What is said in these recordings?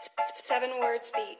Seven words beat.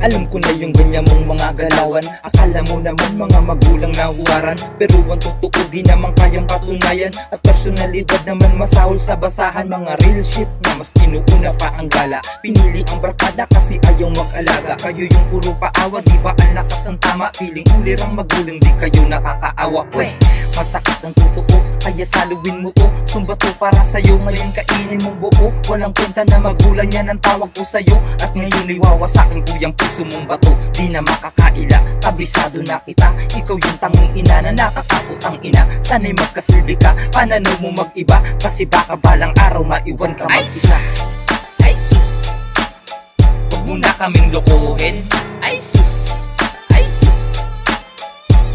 Alam ko na yung ganyan mong mga galawan. Akala mo naman mga magulang na huwaran, pero ang totoo di naman kayang patunayan. At personalidad naman masahol sa basahan. Mga real shit na mas kinuuna pa ang gala. Pinili ang barkada kasi ayaw mag-alaga. Kayo yung puro paawa, di ba ang lakas ang tama? Piling ulirang magulang, di kayo nakakaawa. Weh, masakit ang totoo, kaya saluin mo to. Sumbato para sa'yo, ngayon kainin mong buo. Walang kwenta na magulang yan ang tawag ko sa'yo. At ngayon ay wawasakin ko yung puso mong bato. Di na makakaila, kabisado na kita. Ikaw yung tanging ina na nakakaputang ina. Sana'y magkasilbi ka, pananaw mo mag-iba. Kasi baka balang araw maiwan ka mag-isa. Ay sus, huwag mo na kaming lokohin. Ay sus, ay sus,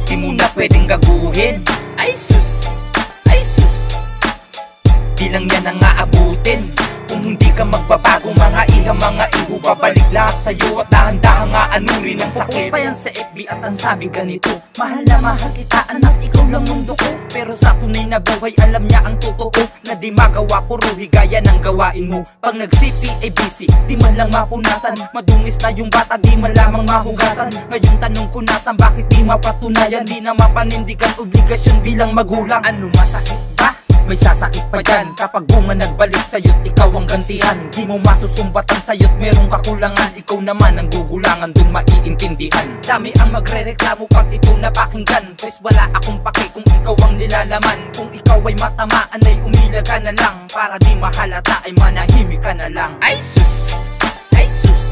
di mo na pwedeng gaguhin. Ay sus, ay sus, di lang yan ang aabutin. Kung hindi ka magbabago mga iha, mga iho, babalik lahat sa'yo at dahan-dahan nga anurin ang sakit. Post pa yan sa FB at ang sabi ganito: mahal na mahal kita anak, ikaw lang mundo ko. Pero sa tunay na buhay alam niya ang totoo, na di magawa puro higaya ng gawain mo. Pag nag-CP ay busy, di man lang mapunasan. Madungis na yung bata, di man lamang mahugasan. Ngayon tanong ko nasan, bakit di mapatunayan? Di na mapanindigan, obligasyon bilang magulang. Ano masakit ba? May sasakit pa dyan kapag bunga nagbalik sa'yo't ikaw ang gantihan. Di mo masusumbatan sa'yo't merong kakulangan. Ikaw naman ang gugulangan, dun maiintindihan. Dami ang magre-reklamo pag ito napakinggan. Pues wala akong pake kung ikaw ang nilalaman. Kung ikaw ay matamaan ay umila ka na lang. Para di mahalata ay manahimik ka na lang. Ay sus, ay sus,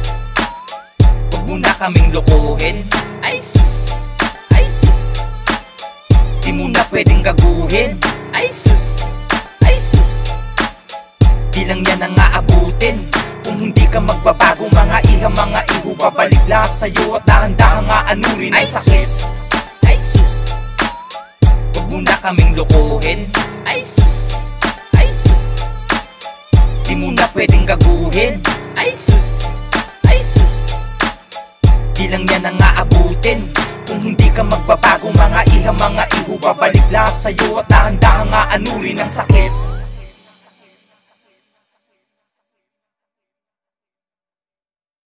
huwag mo na kaming lokohin. Ay sus, ay sus, di mo na pwedeng gaguhin. Ay sus, di lang yan ang aabutin. Kung hindi ka magbabago mga iha, mga iho, babalik lahat sa'yo at dahan-dahan nga anurin ang sakit. Ay sus, huwag mo na kaming lokohin. Ay sus, ay sus, di mo na pwedeng gaguhin. Ay sus, ay sus, di lang yan ang aabutin. Kung hindi ka magbabago mga iha, mga iho, babalik lahat sa'yo at dahan-dahan nga anurin ang sakit.